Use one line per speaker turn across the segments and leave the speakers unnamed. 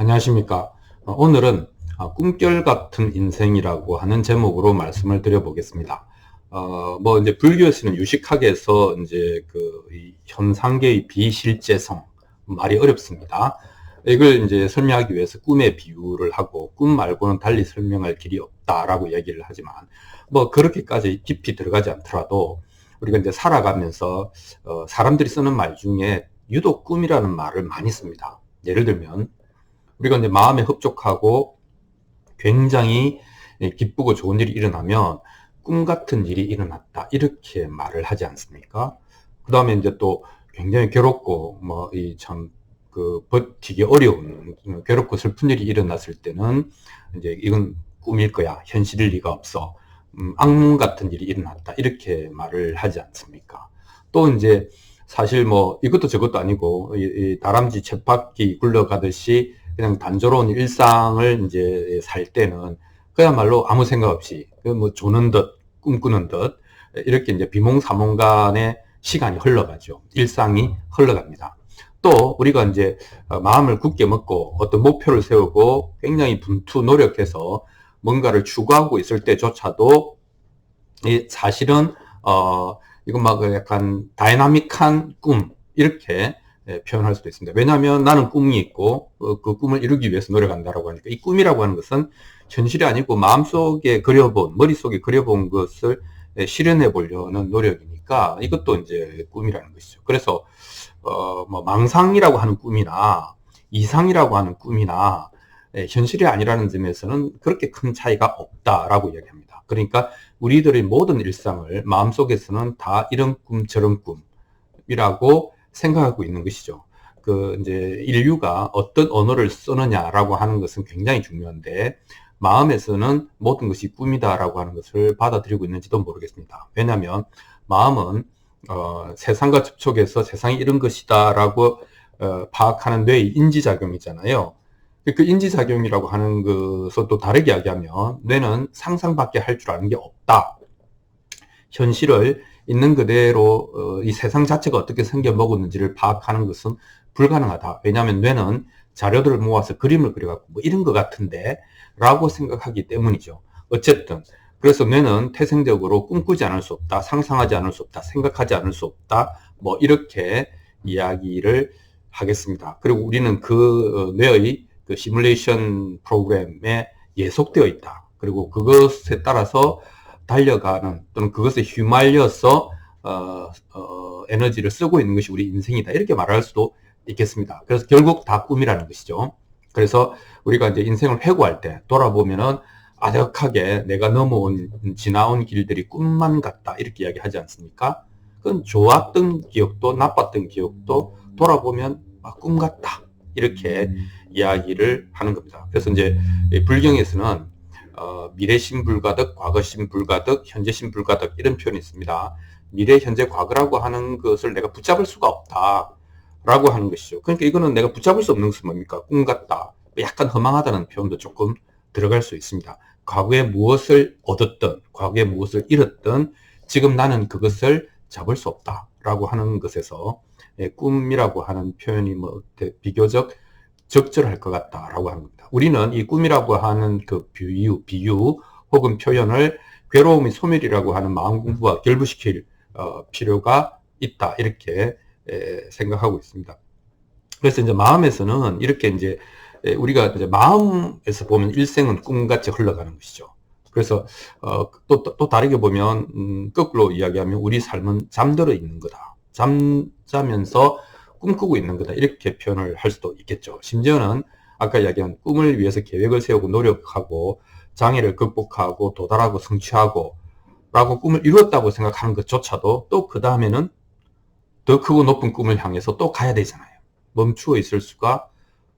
안녕하십니까. 오늘은 꿈결 같은 인생이라고 하는 제목으로 말씀을 드려보겠습니다. 이제 불교에서는 유식학에서 이제 이 현상계의 비실제성, 말이 어렵습니다. 이걸 이제 설명하기 위해서 꿈의 비유를 하고 꿈 말고는 달리 설명할 길이 없다라고 얘기를 하지만 그렇게까지 깊이 들어가지 않더라도 우리가 이제 살아가면서 사람들이 쓰는 말 중에 유독 꿈이라는 말을 많이 씁니다. 예를 들면 우리가 이제 마음에 흡족하고 굉장히 기쁘고 좋은 일이 일어나면 꿈 같은 일이 일어났다 이렇게 말을 하지 않습니까? 그 다음에 이제 또 굉장히 괴롭고 버티기 어려운 괴롭고 슬픈 일이 일어났을 때는 이제 이건 꿈일 거야, 현실일 리가 없어, 악몽 같은 일이 일어났다 이렇게 말을 하지 않습니까? 또 이제 사실 이것도 저것도 아니고 이 다람쥐 쳇바퀴 굴러가듯이 그냥 단조로운 일상을 이제 살 때는 그야말로 아무 생각 없이 조는 듯 꿈꾸는 듯 이렇게 이제 비몽사몽간의 시간이 흘러가죠. 일상이 흘러갑니다. 또 우리가 이제 마음을 굳게 먹고 어떤 목표를 세우고 굉장히 분투 노력해서 뭔가를 추구하고 있을 때조차도 사실은 이건 약간 다이나믹한 꿈 이렇게 표현할 수도 있습니다. 왜냐하면 나는 꿈이 있고 그 꿈을 이루기 위해서 노력한다라고 하니까 이 꿈이라고 하는 것은 현실이 아니고 마음속에 그려본, 머릿속에 그려본 것을 실현해 보려는 노력이니까 이것도 이제 꿈이라는 것이죠. 그래서 망상이라고 하는 꿈이나 이상이라고 하는 꿈이나 현실이 아니라는 점에서는 그렇게 큰 차이가 없다라고 이야기합니다. 그러니까 우리들의 모든 일상을 마음속에서는 다 이런 꿈 저런 꿈이라고 생각하고 있는 것이죠. 이제 인류가 어떤 언어를 쓰느냐라고 하는 것은 굉장히 중요한데 마음에서는 모든 것이 꿈이다라고 하는 것을 받아들이고 있는지도 모르겠습니다. 왜냐하면 마음은 세상과 접촉해서 세상이 이런 것이다라고 파악하는 뇌의 인지작용이잖아요. 그 인지작용이라고 하는 것을 또 다르게 이야기하면 뇌는 상상밖에 할 줄 아는 게 없다. 현실을 있는 그대로 이 세상 자체가 어떻게 생겨 먹었는지를 파악하는 것은 불가능하다. 왜냐하면 뇌는 자료들을 모아서 그림을 그려갖고 이런 것 같은데 라고 생각하기 때문이죠. 어쨌든 그래서 뇌는 태생적으로 꿈꾸지 않을 수 없다, 상상하지 않을 수 없다, 생각하지 않을 수 없다, 이렇게 이야기를 하겠습니다. 그리고 우리는 그 뇌의 그 시뮬레이션 프로그램에 예속되어 있다. 그리고 그것에 따라서 달려가는 또는 그것에 휘말려서 에너지를 쓰고 있는 것이 우리 인생이다 이렇게 말할 수도 있겠습니다. 그래서 결국 다 꿈이라는 것이죠. 그래서 우리가 이제 인생을 회고할 때 돌아보면은 아득하게 내가 지나온 길들이 꿈만 같다 이렇게 이야기하지 않습니까? 그건 좋았던 기억도 나빴던 기억도 돌아보면 꿈 같다 이렇게 이야기를 하는 겁니다. 그래서 이제 불경에서는 미래심 불가득, 과거심 불가득, 현재심 불가득 이런 표현이 있습니다. 미래, 현재, 과거라고 하는 것을 내가 붙잡을 수가 없다 라고 하는 것이죠. 그러니까 이거는 내가 붙잡을 수 없는 것은 뭡니까? 꿈 같다, 약간 허망하다는 표현도 조금 들어갈 수 있습니다. 과거에 무엇을 얻었든 과거에 무엇을 잃었든 지금 나는 그것을 잡을 수 없다 라고 하는 것에서 꿈이라고 하는 표현이 비교적 적절할 것 같다라고 하는 겁니다. 우리는 이 꿈이라고 하는 그 비유 혹은 표현을 괴로움의 소멸이라고 하는 마음 공부와 결부시킬 필요가 있다 이렇게 생각하고 있습니다. 그래서 이제 마음에서는 이렇게 이제 우리가 이제 마음에서 보면 일생은 꿈같이 흘러가는 것이죠. 그래서 또 다르게 보면 거꾸로 이야기하면 우리 삶은 잠들어 있는 거다. 잠자면서 꿈꾸고 있는 거다 이렇게 표현을 할 수도 있겠죠. 심지어는 아까 이야기한 꿈을 위해서 계획을 세우고 노력하고 장애를 극복하고 도달하고 성취하고 라고 꿈을 이루었다고 생각하는 것조차도 또 그 다음에는 더 크고 높은 꿈을 향해서 또 가야 되잖아요. 멈추어 있을 수가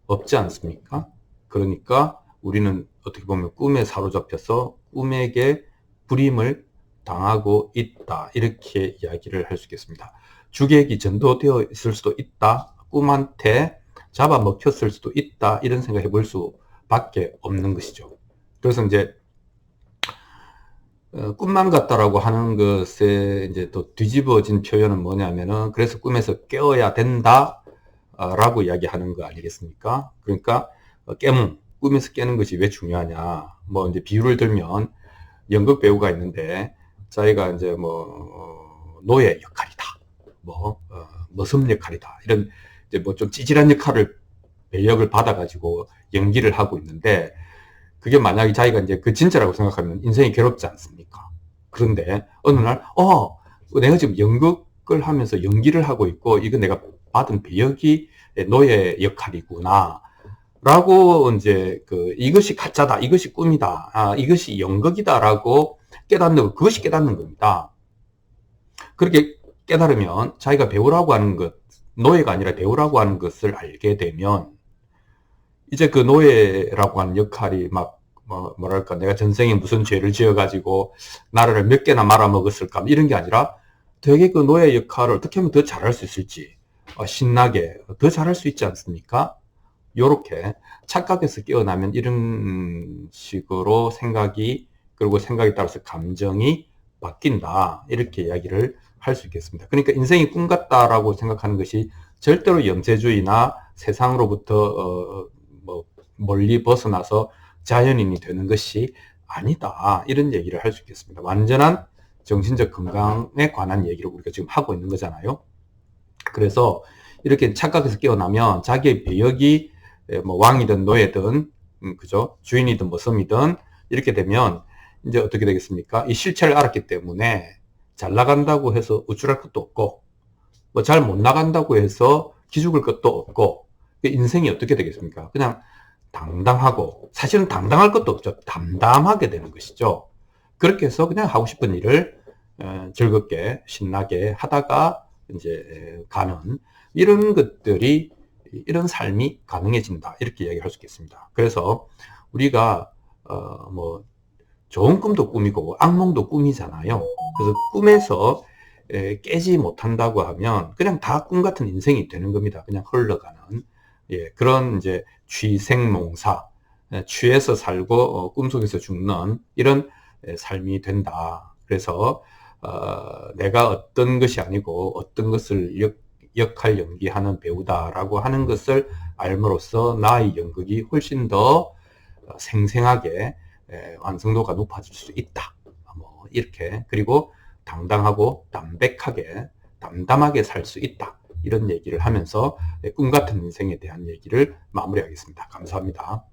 없지 않습니까? 그러니까 우리는 어떻게 보면 꿈에 사로잡혀서 꿈에게 불임을 당하고 있다 이렇게 이야기를 할 수 있겠습니다. 주객이 전도되어 있을 수도 있다, 꿈한테 잡아먹혔을 수도 있다 이런 생각해 볼 수밖에 없는 것이죠. 그래서 이제 꿈만 같다라고 하는 것에 이제 또 뒤집어진 표현은 뭐냐면은 그래서 꿈에서 깨어야 된다 라고 이야기하는 거 아니겠습니까? 그러니까 깨몽, 꿈에서 깨는 것이 왜 중요하냐. 뭐 이제 비유를 들면 연극 배우가 있는데 자기가 이제 뭐 노예 역할이다, 뭐 머슴 역할이다, 이런 이제 뭐 좀 찌질한 역할을 배역을 받아가지고 연기를 하고 있는데, 그게 만약에 자기가 이제 그 진짜라고 생각하면 인생이 괴롭지 않습니까? 그런데 어느 날 내가 지금 연극을 하면서 연기를 하고 있고 이거 내가 받은 배역이 노예 역할이구나 라고 이제 이것이 가짜다, 이것이 꿈이다, 이것이 연극이다 라고 깨닫는, 그것이 깨닫는 겁니다. 그렇게 깨달으면 자기가 배우라고 하는 것, 노예가 아니라 배우라고 하는 것을 알게 되면 이제 그 노예라고 하는 역할이 막 뭐랄까, 내가 전생에 무슨 죄를 지어가지고 나라를 몇 개나 말아먹었을까, 이런 게 아니라 되게 그 노예 역할을 어떻게 하면 더 잘할 수 있을지, 신나게 더 잘할 수 있지 않습니까? 요렇게 착각에서 깨어나면 이런 식으로 생각이, 그리고 생각에 따라서 감정이 바뀐다, 이렇게 이야기를 할 수 있겠습니다. 그러니까 인생이 꿈 같다라고 생각하는 것이 절대로 염세주의나 세상으로부터 뭐 멀리 벗어나서 자연인이 되는 것이 아니다, 이런 얘기를 할 수 있겠습니다. 완전한 정신적 건강에 관한 얘기를 우리가 지금 하고 있는 거잖아요. 그래서 이렇게 착각해서 깨어나면 자기의 배역이 뭐 왕이든 노예든, 그죠? 주인이든 머슴이든 이렇게 되면 이제 어떻게 되겠습니까? 이 실체를 알았기 때문에 잘 나간다고 해서 우쭐할 것도 없고, 뭐 잘 못 나간다고 해서 기죽을 것도 없고, 인생이 어떻게 되겠습니까? 그냥 당당하고, 사실은 당당할 것도 없죠. 담담하게 되는 것이죠. 그렇게 해서 그냥 하고 싶은 일을 즐겁게 신나게 하다가 이제 가는, 이런 것들이, 이런 삶이 가능해진다, 이렇게 이야기할 수 있겠습니다. 그래서 우리가 뭐 좋은 꿈도 꿈이고 악몽도 꿈이잖아요. 그래서 꿈에서 깨지 못한다고 하면 그냥 다 꿈 같은 인생이 되는 겁니다. 그냥 흘러가는, 그런 이제 취생몽사, 취해서 살고 꿈속에서 죽는 이런 삶이 된다. 그래서 내가 어떤 것이 아니고 어떤 것을 역할 연기하는 배우다라고 하는 것을 알므로써 나의 연극이 훨씬 더 생생하게 완성도가 높아질 수 있다. 뭐 이렇게, 그리고 당당하고 담백하게 담담하게 살 수 있다, 이런 얘기를 하면서 꿈 같은 인생에 대한 얘기를 마무리하겠습니다. 감사합니다.